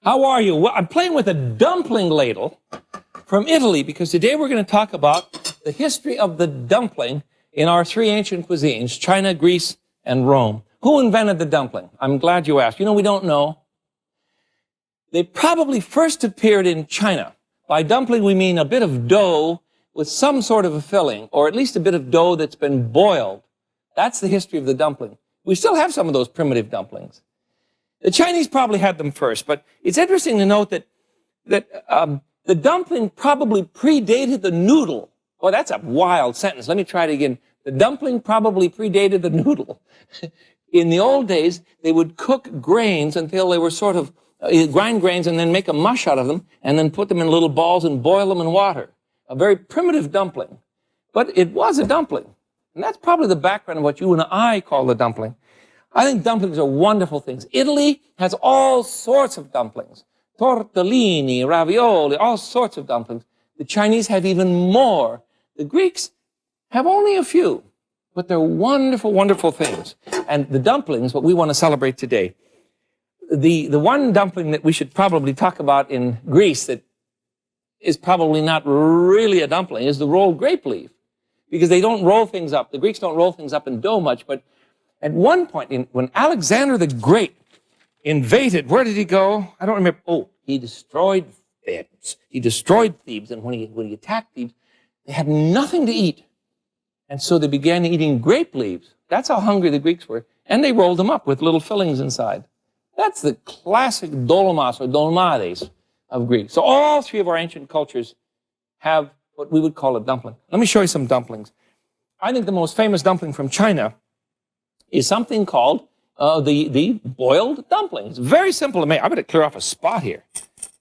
How are you? Well, I'm playing with a dumpling ladle from Italy because today we're going to talk about the history of the dumpling in our three ancient cuisines, China, Greece, and Rome. Who invented the dumpling? I'm glad you asked. You know, we don't know. They probably first appeared in China. By dumpling, we mean a bit of dough with some sort of a filling, or at least a bit of dough that's been boiled. That's the history of the dumpling. We still have some of those primitive dumplings. The Chinese probably had them first, but it's interesting to note that the dumpling probably predated the noodle. Oh, that's a wild sentence. Let me try it again. The dumpling probably predated the noodle. In the old days, they would cook grains until they were sort of, grind grains and then make a mush out of them, and then put them in little balls and boil them in water. A very primitive dumpling. But it was a dumpling. And that's probably the background of what you and I call the dumpling. I think dumplings are wonderful things. Italy has all sorts of dumplings. Tortellini, ravioli, all sorts of dumplings. The Chinese have even more. The Greeks have only a few, but they're wonderful, wonderful things. And the dumplings, what we want to celebrate today, the one dumpling that we should probably talk about in Greece that is probably not really a dumpling is the rolled grape leaf, because they don't roll things up. The Greeks don't roll things up in dough much, but at one point, when Alexander the Great invaded, where did he go? I don't remember. Oh, he destroyed Thebes. He destroyed Thebes, and when he attacked Thebes, they had nothing to eat. And so they began eating grape leaves. That's how hungry the Greeks were. And they rolled them up with little fillings inside. That's the classic dolmas or dolmades of Greece. So all three of our ancient cultures have what we would call a dumpling. Let me show you some dumplings. I think the most famous dumpling from China is something called the boiled dumpling. It's very simple to make. I better clear off a spot here.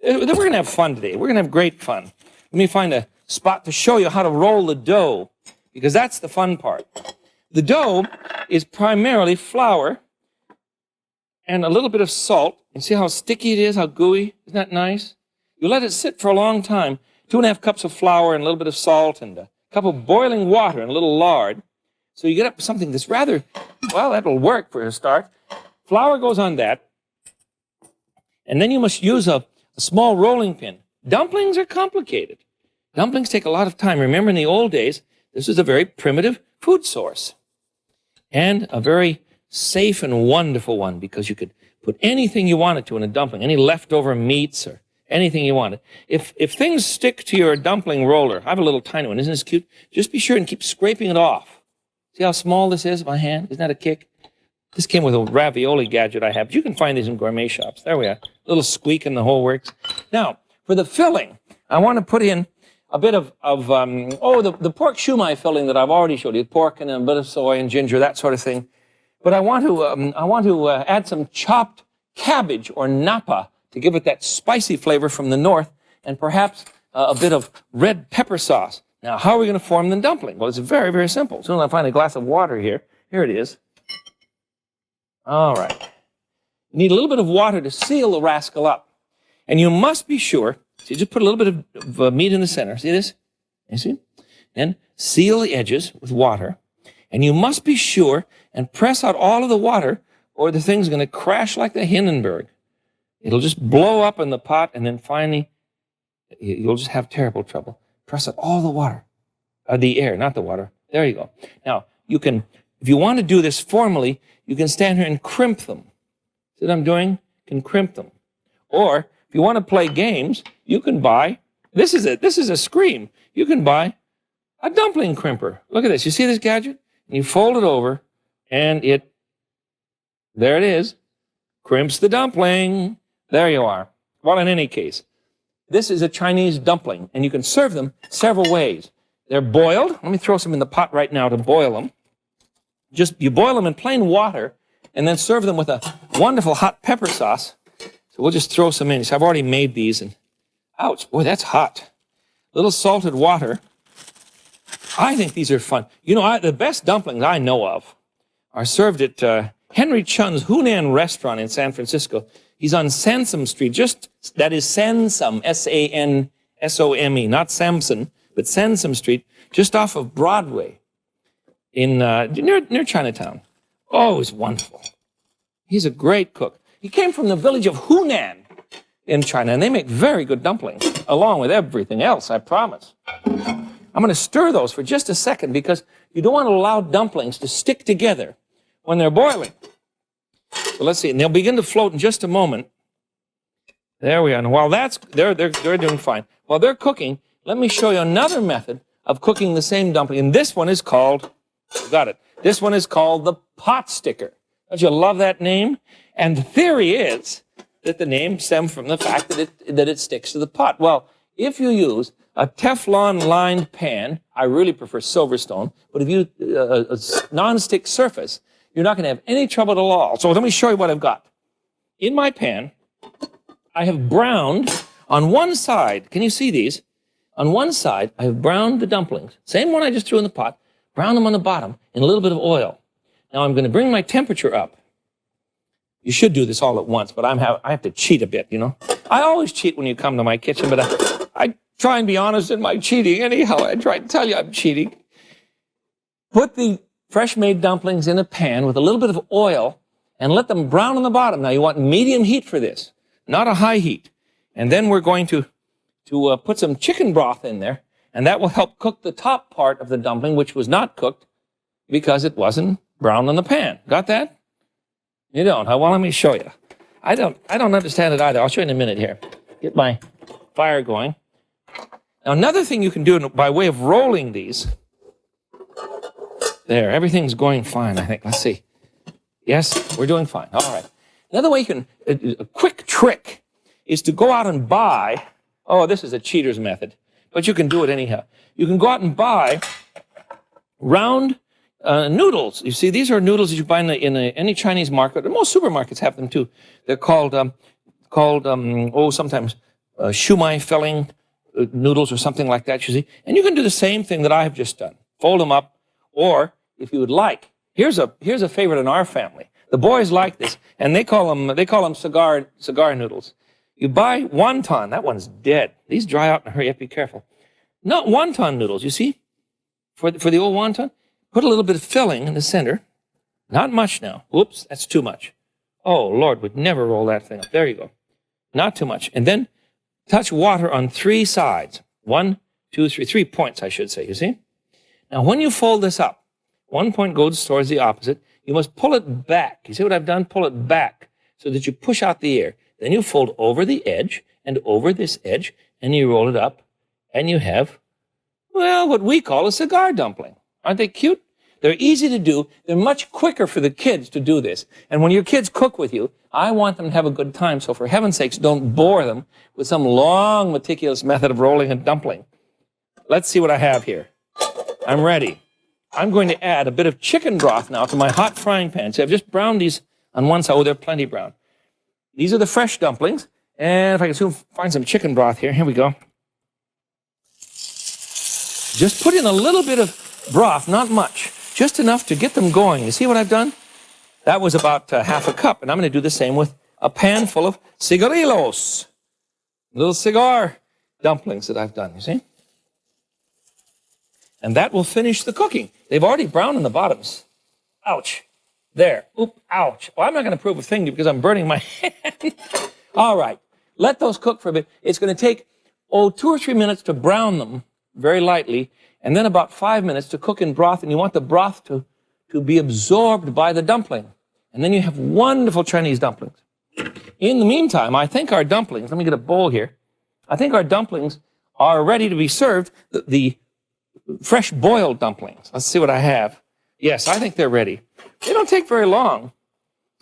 We're going to have fun today. We're going to have great fun. Let me find a spot to show you how to roll the dough, because that's the fun part. The dough is primarily flour and a little bit of salt. And see how sticky it is, how gooey? Isn't that nice? You let it sit for a long time. 2.5 cups of flour and a little bit of salt and a cup of boiling water and a little lard. So you get up with something that's rather, well, that'll work for a start. Flour goes on that. And then you must use a small rolling pin. Dumplings are complicated. Dumplings take a lot of time. Remember, in the old days, this was a very primitive food source. And a very safe and wonderful one, because you could put anything you wanted to in a dumpling, any leftover meats or anything you wanted. If things stick to your dumpling roller, I have a little tiny one, isn't this cute? Just be sure and keep scraping it off. See how small this is, my hand? Isn't that a kick? This came with a ravioli gadget I have. But you can find these in gourmet shops. There we are. A little squeak and the whole works. Now, for the filling, I want to put in a bit of the pork shumai filling that I've already showed you. Pork and a bit of soy and ginger, that sort of thing. But I want to add some chopped cabbage or napa to give it that spicy flavor from the north, and perhaps a bit of red pepper sauce. Now, how are we going to form the dumpling? Well, it's very, very simple. As soon as I find a glass of water here, here it is. All right. You need a little bit of water to seal the rascal up. And you must be sure, so you just put a little bit of meat in the center. See this? You see? And seal the edges with water. And you must be sure and press out all of the water, or the thing's going to crash like the Hindenburg. It'll just blow up in the pot, and then finally, you'll just have terrible trouble. Press out all the water, the air, not the water. There you go. Now, you can, if you want to do this formally, you can stand here and crimp them. See what I'm doing? You can crimp them. Or, if you want to play games, you can buy, this is a scream. You can buy a dumpling crimper. Look at this. You see this gadget? And you fold it over, and there it is, crimps the dumpling. There you are. Well, in any case, this is a Chinese dumpling, and you can serve them several ways. They're boiled. Let me throw some in the pot right now to boil them. You boil them in plain water, and then serve them with a wonderful hot pepper sauce. So we'll just throw some in. So I've already made these, and ouch, boy, that's hot. A little salted water. I think these are fun. You know, the best dumplings I know of are served at Henry Chun's Hunan restaurant in San Francisco. He's on Sansom Street, that is Sansom, S-A-N-S-O-M-E, not Samson, but Sansom Street, just off of Broadway, near Chinatown. Oh, it's wonderful. He's a great cook. He came from the village of Hunan in China, and they make very good dumplings, along with everything else, I promise. I'm going to stir those for just a second because you don't want to allow dumplings to stick together when they're boiling. So let's see, and they'll begin to float in just a moment. There we are. And while they're doing fine. While they're cooking, let me show you another method of cooking the same dumpling. And this one is called, got it, this one is called the pot sticker. Don't you love that name? And the theory is that the name stems from the fact that it sticks to the pot. Well, if you use a Teflon-lined pan, I really prefer Silverstone, but if you a non-stick surface, you're not going to have any trouble at all. So let me show you what I've got. In my pan, I have browned on one side. Can you see these? On one side, I have browned the dumplings. Same one I just threw in the pot. Brown them on the bottom in a little bit of oil. Now I'm going to bring my temperature up. You should do this all at once, but I have to cheat a bit, you know. I always cheat when you come to my kitchen, but I try and be honest in my cheating anyhow. I try to tell you I'm cheating. Put the fresh-made dumplings in a pan with a little bit of oil and let them brown on the bottom. Now you want medium heat for this, not a high heat. And then we're going to put some chicken broth in there, and that will help cook the top part of the dumpling, which was not cooked because it wasn't brown on the pan. Got that? You don't, huh? Well, let me show you. I don't understand it either. I'll show you in a minute here. Get my fire going. Now, another thing you can do by way of rolling these. There, everything's going fine, I think. Let's see. Yes, we're doing fine. All right. Another way you can, a quick trick is to go out and buy, oh, this is a cheater's method, but you can do it anyhow. You can go out and buy round noodles. You see, these are noodles that you buy in any Chinese market. Most supermarkets have them too. They're called sometimes shumai filling noodles or something like that, you see. And you can do the same thing that I have just done. Fold them up, or if you would like, here's a favorite in our family. The boys like this, and they call them cigar noodles. You buy wonton. That one's dead. These dry out in a hurry. You have to be careful. Not wonton noodles, you see. For the old wonton, put a little bit of filling in the center. Not much now. Whoops, that's too much. Oh, Lord, we'd never roll that thing up. There you go. Not too much. And then touch water on 3 sides. 1, 2, 3. 3 points, I should say, you see? Now, when you fold this up, 1 point goes towards the opposite. You must pull it back. You see what I've done? Pull it back so that you push out the air. Then you fold over the edge and over this edge, and you roll it up, and you have, well, what we call a cigar dumpling. Aren't they cute? They're easy to do. They're much quicker for the kids to do this. And when your kids cook with you, I want them to have a good time. So for heaven's sakes, don't bore them with some long, meticulous method of rolling a dumpling. Let's see what I have here. I'm ready. I'm going to add a bit of chicken broth now to my hot frying pan. See, I've just browned these on one side. Oh, they're plenty brown. These are the fresh dumplings. And if I can soon find some chicken broth here we go. Just put in a little bit of broth, not much, just enough to get them going. You see what I've done? That was about half a cup, and I'm going to do the same with a pan full of cigarillos, little cigar dumplings that I've done, you see? And that will finish the cooking. They've already browned on the bottoms. Ouch. There. Oop, ouch. Well, I'm not going to prove a thing because I'm burning my hand. All right. Let those cook for a bit. It's going to take, 2 or 3 minutes to brown them very lightly, and then about 5 minutes to cook in broth, and you want the broth to be absorbed by the dumpling. And then you have wonderful Chinese dumplings. In the meantime, I think our dumplings, let me get a bowl here. I think our dumplings are ready to be served. The fresh boiled dumplings. Let's see what I have. Yes, I think they're ready. They don't take very long.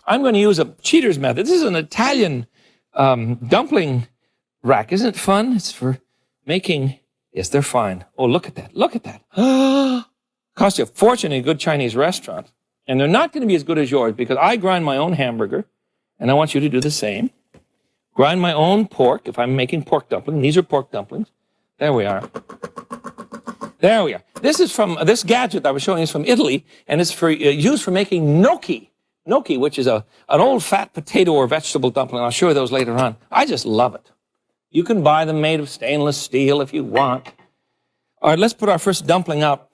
I'm going to use a cheater's method. This is an Italian dumpling rack. Isn't it fun? It's for making, yes, they're fine. Oh, look at that. Look at that. Cost you a fortune in a good Chinese restaurant. And they're not going to be as good as yours because I grind my own hamburger, and I want you to do the same. Grind my own pork if I'm making pork dumplings. These are pork dumplings. There we are. There we are. This gadget I was showing you is from Italy, and it's used for making gnocchi. Gnocchi, which is an old fat potato or vegetable dumpling. I'll show you those later on. I just love it. You can buy them made of stainless steel if you want. All right, let's put our first dumpling up.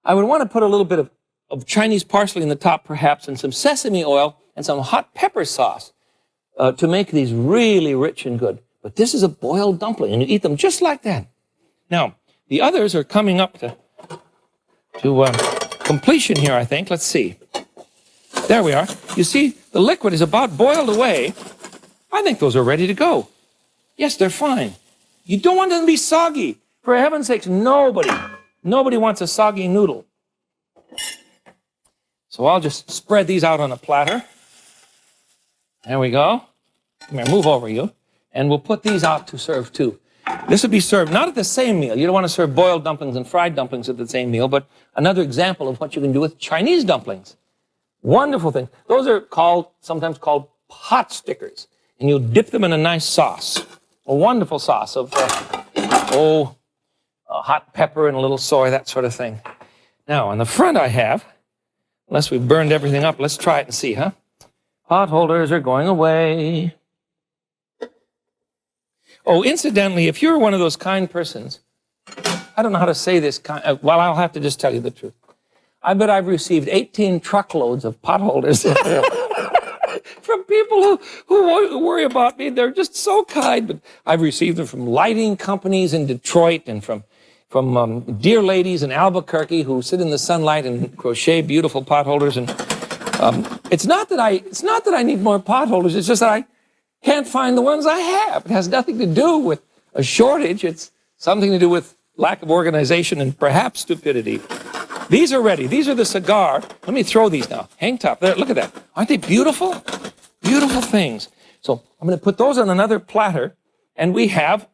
I would want to put a little bit of Chinese parsley in the top, perhaps, and some sesame oil and some hot pepper sauce. to make these really rich and good. But this is a boiled dumpling, and you eat them just like that. Now, the others are coming up to completion here, I think. Let's see. There we are. You see, the liquid is about boiled away. I think those are ready to go. Yes, they're fine. You don't want them to be soggy. For heaven's sakes, nobody wants a soggy noodle. So I'll just spread these out on a platter. There we go. Come here, move over you. And we'll put these out to serve too. This would be served not at the same meal. You don't want to serve boiled dumplings and fried dumplings at the same meal, but another example of what you can do with Chinese dumplings. Wonderful thing. Those are sometimes called pot stickers. And you dip them in a nice sauce. A wonderful sauce of, hot pepper and a little soy, that sort of thing. Now, on the front I have, unless we've burned everything up, let's try it and see, huh? Pot holders are going away. Oh, incidentally, if you're one of those kind persons, I don't know how to say this, well, I'll have to just tell you the truth. I bet I've received 18 truckloads of pot holders from people who worry about me. They're just so kind. But I've received them from lighting companies in Detroit and from dear ladies in Albuquerque who sit in the sunlight and crochet beautiful pot holders. And it's not that I need more pot holders. It's just that I can't find the ones I have. It has nothing to do with a shortage. It's something to do with lack of organization and perhaps stupidity. These are ready. These are the cigar. Let me throw these now. Hang top. There, look at that. Aren't they beautiful? Beautiful things. So I'm going to put those on another platter, and we have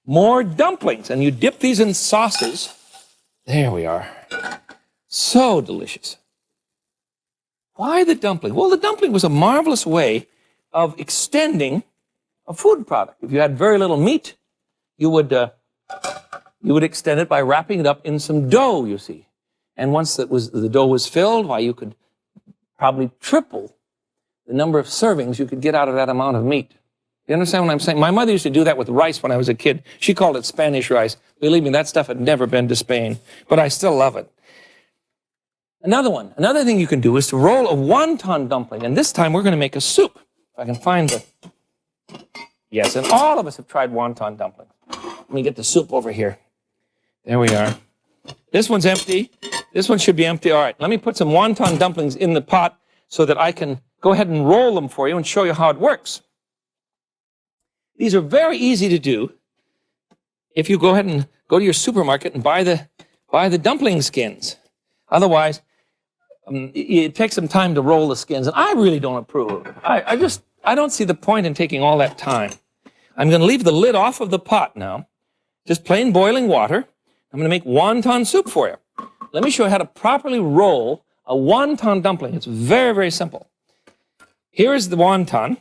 more dumplings. And you dip these in sauces. There we are. So delicious. Why the dumpling? Well, the dumpling was a marvelous way of extending a food product. If you had very little meat, you would extend it by wrapping it up in some dough, you see. And once the dough was filled, why, you could probably triple the number of servings you could get out of that amount of meat. You understand what I'm saying? My mother used to do that with rice when I was a kid. She called it Spanish rice. Believe me, that stuff had never been to Spain, but I still love it. Another thing you can do is to roll a wonton dumpling, and this time we're going to make a soup. If I can find yes, and all of us have tried wonton dumplings. Let me get the soup over here. There we are. This one's empty. This one should be empty. All right, let me put some wonton dumplings in the pot so that I can go ahead and roll them for you and show you how it works. These are very easy to do if you go ahead and go to your supermarket and buy the dumpling skins. Otherwise, it takes some time to roll the skins, and I really don't approve. I don't see the point in taking all that time. I'm going to leave the lid off of the pot now, just plain boiling water. I'm going to make wonton soup for you. Let me show you how to properly roll a wonton dumpling. It's very, very simple. Here is the wonton.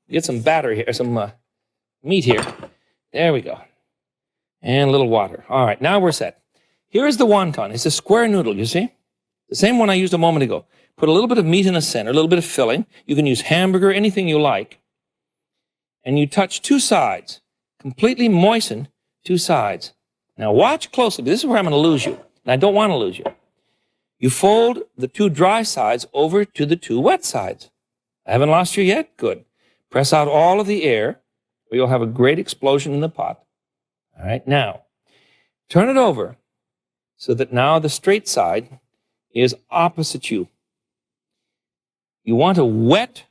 Get some batter here, some meat here. There we go. And a little water. All right, now we're set. Here is the wonton. It's a square noodle, you see? The same one I used a moment ago. Put a little bit of meat in the center, a little bit of filling. You can use hamburger, anything you like. And you touch two sides. Completely moisten two sides. Now watch closely. This is where I'm going to lose you. And I don't want to lose you. You fold the two dry sides over to the two wet sides. I haven't lost you yet? Good. Press out all of the air, or you'll have a great explosion in the pot. All right, now, turn it over so that now the straight side is opposite you. You want to wet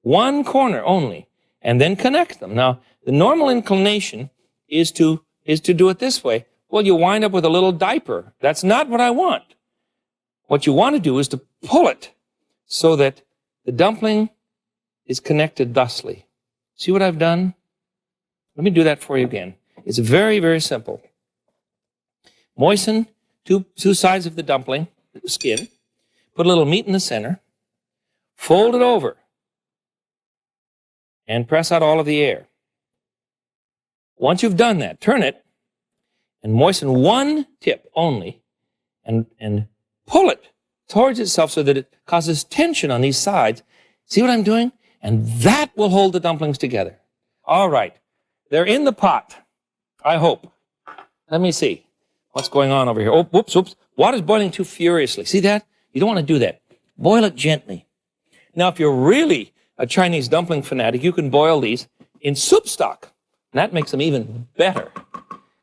one corner only, and then connect them. Now, the normal inclination is to do it this way. Well, you wind up with a little diaper. That's not what I want. What you want to do is to pull it so that the dumpling is connected thusly. See what I've done? Let me do that for you again. It's very, very simple. Moisten two sides of the dumpling, the skin. Put a little meat in the center. Fold it over. And press out all of the air. Once you've done that, turn it and moisten one tip only and pull it towards itself so that it causes tension on these sides. See what I'm doing? And that will hold the dumplings together. All right. They're in the pot, I hope. Let me see what's going on over here. Oh, whoops. Water's boiling too furiously. See that? You don't want to do that. Boil it gently. Now, if you're really a Chinese dumpling fanatic, you can boil these in soup stock. And that makes them even better.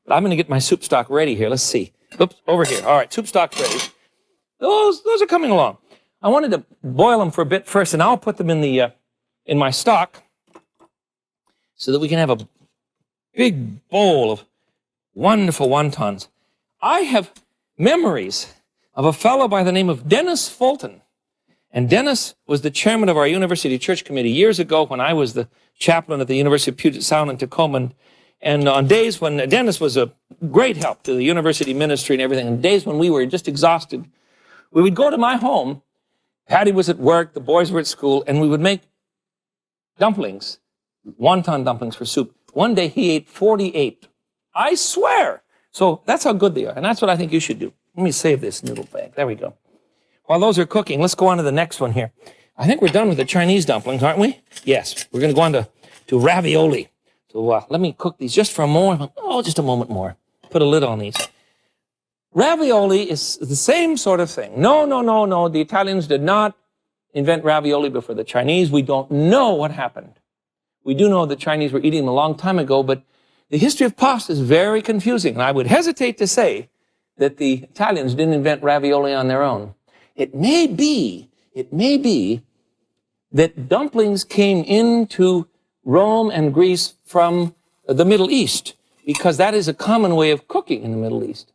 But I'm going to get my soup stock ready here. Let's see. Oops, over here. All right, soup stock's ready. Those are coming along. I wanted to boil them for a bit first, and I'll put them in my stock so that we can have a big bowl of wonderful wontons. I have memories of a fellow by the name of Dennis Fulton. And Dennis was the chairman of our university church committee years ago when I was the chaplain at the University of Puget Sound in Tacoma. And on days when Dennis was a great help to the university ministry and everything, and days when we were just exhausted, we would go to my home. Patty was at work, the boys were at school, and we would make dumplings, wonton dumplings for soup. One day he ate 48. I swear. So that's how good they are, and that's what I think you should do. Let me save this noodle bag. There we go. While those are cooking, let's go on to the next one here. I think we're done with the Chinese dumplings, aren't we? Yes. We're going to go on to ravioli. So let me cook these just for a moment. Oh, just a moment more. Put a lid on these. Ravioli is the same sort of thing. No. The Italians did not invent ravioli before the Chinese. We don't know what happened. We do know the Chinese were eating them a long time ago, but the history of pasta is very confusing. And I would hesitate to say that the Italians didn't invent ravioli on their own. It may be that dumplings came into Rome and Greece from the Middle East, because that is a common way of cooking in the Middle East.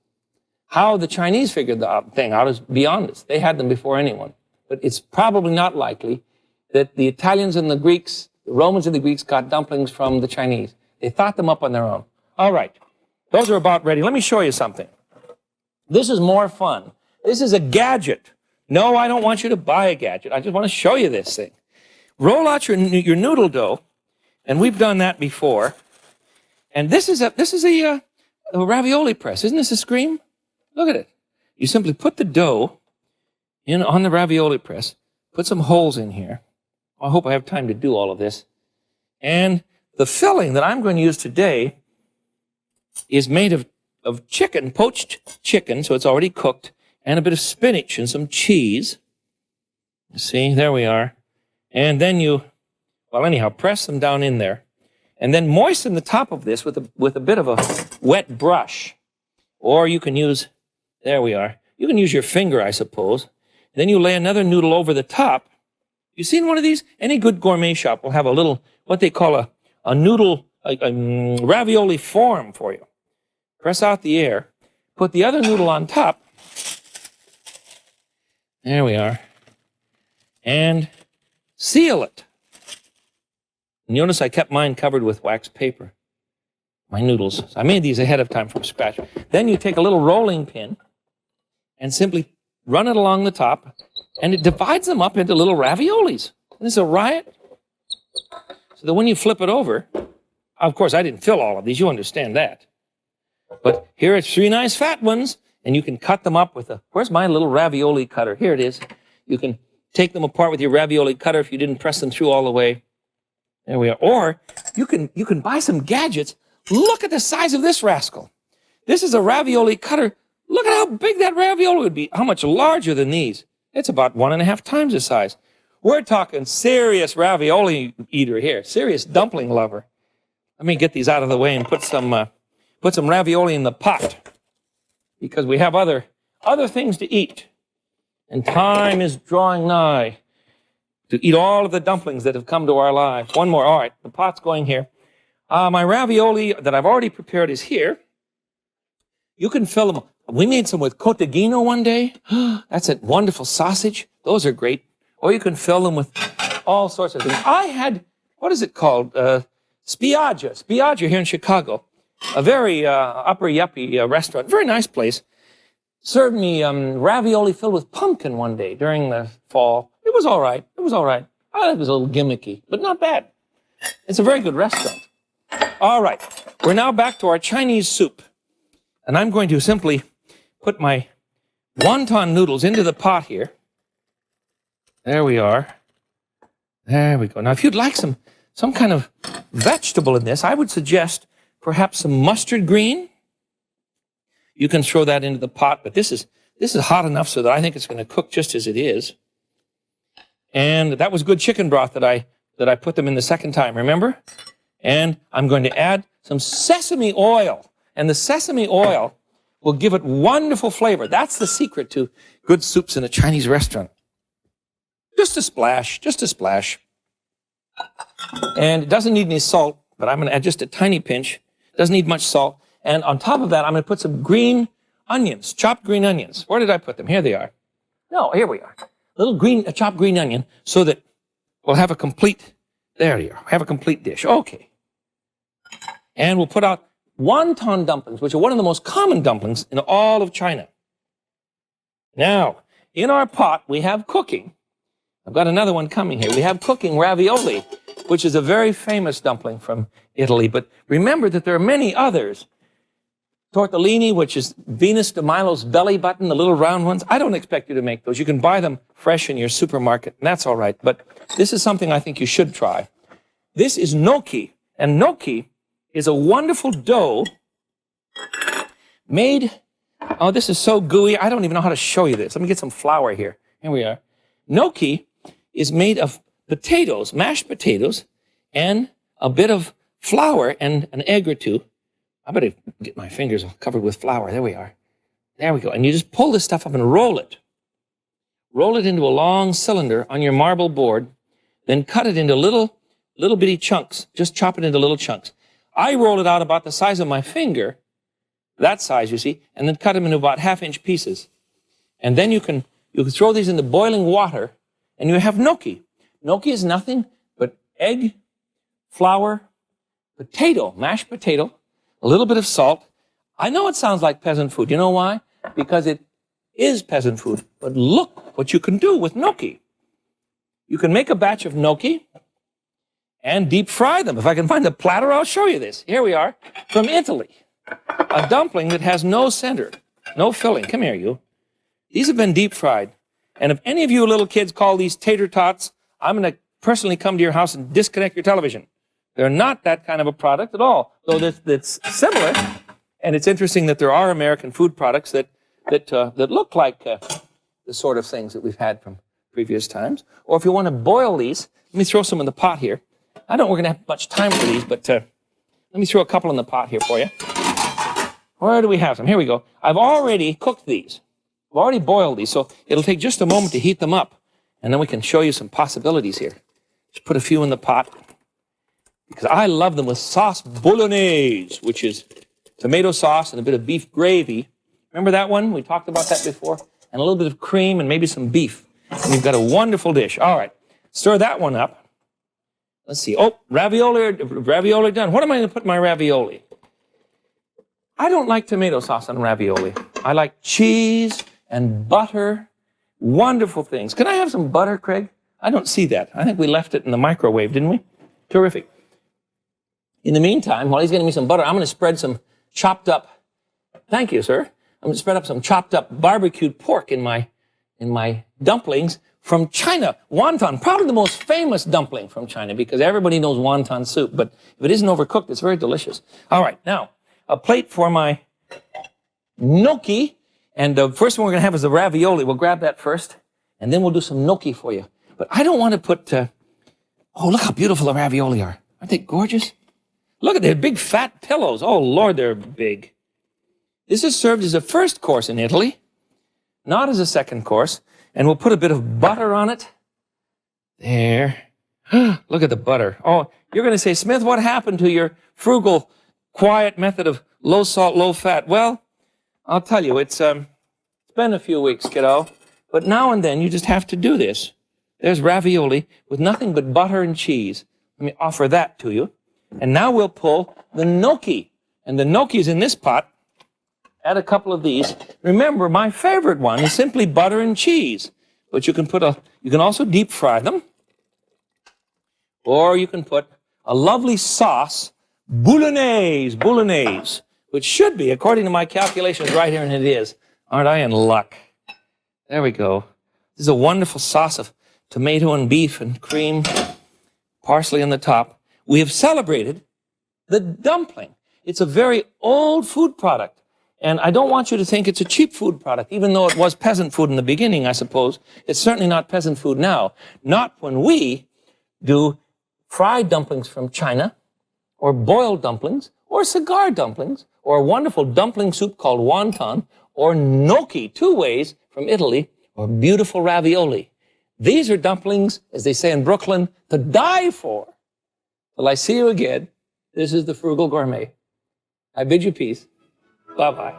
How the Chinese figured the thing out is beyond us. They had them before anyone. But it's probably not likely that the Italians and the Greeks, the Romans and the Greeks, got dumplings from the Chinese. They thought them up on their own. All right. Those are about ready. Let me show you something. This is more fun. This is a gadget. No, I don't want you to buy a gadget. I just want to show you this thing. Roll out your noodle dough, and we've done that before. And this is a ravioli press. Isn't this a scream? Look at it. You simply put the dough in on the ravioli press, put some holes in here. I hope I have time to do all of this. And the filling that I'm going to use today is made of chicken, poached chicken, so it's already cooked, and a bit of spinach and some cheese. See, there we are. And then press them down in there. And then moisten the top of this with a bit of a wet brush. Or you can use, there we are. You can use your finger, I suppose. And then you lay another noodle over the top. You seen one of these? Any good gourmet shop will have a little, what they call a noodle, a ravioli form for you. Press out the air. Put the other noodle on top. There we are. And seal it. Notice I kept mine covered with wax paper. My noodles. I made these ahead of time from scratch. Then you take a little rolling pin and simply run it along the top, and it divides them up into little raviolis. This is a riot. So that when you flip it over, of course I didn't fill all of these, you understand that. But here are 3 nice fat ones, and you can cut them up with where's my little ravioli cutter? Here it is. You can take them apart with your ravioli cutter if you didn't press them through all the way. There we are. Or you can buy some gadgets. Look at the size of this rascal. This is a ravioli cutter. Look at how big that ravioli would be. How much larger than these? It's about 1.5 times the size. We're talking serious ravioli eater here, serious dumpling lover. Let me get these out of the way and put some ravioli in the pot, because we have other things to eat. And time is drawing nigh to eat all of the dumplings that have come to our lives. One more. All right, the pot's going here. My ravioli that I've already prepared is here. You can fill them. We made some with cottaghino one day. That's a wonderful sausage. Those are great. Or you can fill them with all sorts of things. I had, what is it called? Spiaggia here in Chicago. A very upper yuppie restaurant. Very nice place. Served me ravioli filled with pumpkin one day during the fall. It was all right. I thought it was a little gimmicky, but not bad. It's a very good restaurant. All right. We're now back to our Chinese soup. And I'm going to simply put my wonton noodles into the pot here. There we are. There we go. Now, if you'd like some kind of vegetable in this, I would suggest perhaps some mustard green. You can throw that into the pot, but this is hot enough so that I think it's going to cook just as it is. And that was good chicken broth that I that I put them in the second time, remember? And I'm going to add some sesame oil. And the sesame oil will give it wonderful flavor. That's the secret to good soups in a Chinese restaurant. Just a splash, just a splash. And it doesn't need any salt, but I'm going to add just a tiny pinch. Doesn't need much salt. And on top of that, I'm going to put some green onions, chopped green onions. Where did I put them? Here they are. No, here we are. A chopped green onion so that we'll have a complete, there you are, have a complete dish. Okay. And we'll put out wonton dumplings, which are one of the most common dumplings in all of China. Now, in our pot, we have cooking. I've got another one coming here. We have cooking ravioli, which is a very famous dumpling from Italy. But remember that there are many others. Tortellini, which is Venus de Milo's belly button, the little round ones. I don't expect you to make those. You can buy them fresh in your supermarket, and that's all right. But this is something I think you should try. This is gnocchi, and gnocchi is a wonderful dough made, oh, this is so gooey, I don't even know how to show you this. Let me get some flour here. Here we are. Gnocchi is made of potatoes, mashed potatoes, and a bit of flour and an egg or two. I better get my fingers covered with flour. There we are. There we go. And you just pull this stuff up and roll it. Roll it into a long cylinder on your marble board, then cut it into little bitty chunks. Just chop it into little chunks. I roll it out about the size of my finger, that size, you see, and then cut them into about half-inch pieces. And then you can throw these into boiling water, and you have gnocchi. Gnocchi is nothing but egg, flour, potato, mashed potato, a little bit of salt. I know it sounds like peasant food. You know why? Because it is peasant food. But look what you can do with gnocchi. You can make a batch of gnocchi and deep fry them. If I can find a platter, I'll show you this. Here we are, from Italy. A dumpling that has no center, no filling. Come here, you. These have been deep fried. And if any of you little kids call these tater tots, I'm going to personally come to your house and disconnect your television. They're not that kind of a product at all, though that's similar. And it's interesting that there are American food products that look like the sort of things that we've had from previous times. Or if you want to boil these, let me throw some in the pot here. We're going to have much time for these, but let me throw a couple in the pot here for you. Where do we have them? Here we go. I've already cooked these. I've already boiled these, so it'll take just a moment to heat them up, and then we can show you some possibilities here. Just put a few in the pot, because I love them with sauce bolognese, which is tomato sauce and a bit of beef gravy. Remember that one? We talked about that before. And a little bit of cream and maybe some beef. And you've got a wonderful dish. All right. Stir that one up. Let's see. Oh, ravioli done. What am I going to put in my ravioli? I don't like tomato sauce on ravioli. I like cheese and butter. Wonderful things. Can I have some butter, Craig? I don't see that. I think we left it in the microwave, didn't we? Terrific. In the meantime, while he's getting me some butter, I'm going to spread some chopped up, thank you, sir. I'm going to spread up some chopped up barbecued pork in my dumplings from China. Wonton, probably the most famous dumpling from China because everybody knows wonton soup, but if it isn't overcooked, it's very delicious. All right, now, a plate for my gnocchi, and the first one we're going to have is the ravioli. We'll grab that first, and then we'll do some gnocchi for you. But I don't want to put, oh, look how beautiful the ravioli are. Aren't they gorgeous? Look at their big fat pillows. Oh, Lord, they're big. This is served as a first course in Italy, not as a second course. And we'll put a bit of butter on it. There. Look at the butter. Oh, you're going to say, Smith, what happened to your frugal, quiet method of low salt, low fat? Well, I'll tell you, it's been a few weeks, kiddo. But now and then, you just have to do this. There's ravioli with nothing but butter and cheese. Let me offer that to you. And now we'll pull the gnocchi. And the gnocchi is in this pot. Add a couple of these. Remember, my favorite one is simply butter and cheese. But you can also deep fry them. Or you can put a lovely sauce, bolognese, which should be, according to my calculations right here, and it is. Aren't I in luck? There we go. This is a wonderful sauce of tomato and beef and cream, parsley on the top. We have celebrated the dumpling. It's a very old food product. And I don't want you to think it's a cheap food product, even though it was peasant food in the beginning, I suppose. It's certainly not peasant food now. Not when we do fried dumplings from China, or boiled dumplings, or cigar dumplings, or a wonderful dumpling soup called wonton, or gnocchi, 2 ways from Italy, or beautiful ravioli. These are dumplings, as they say in Brooklyn, to die for. Till I see you again, this is the Frugal Gourmet. I bid you peace. Bye-bye.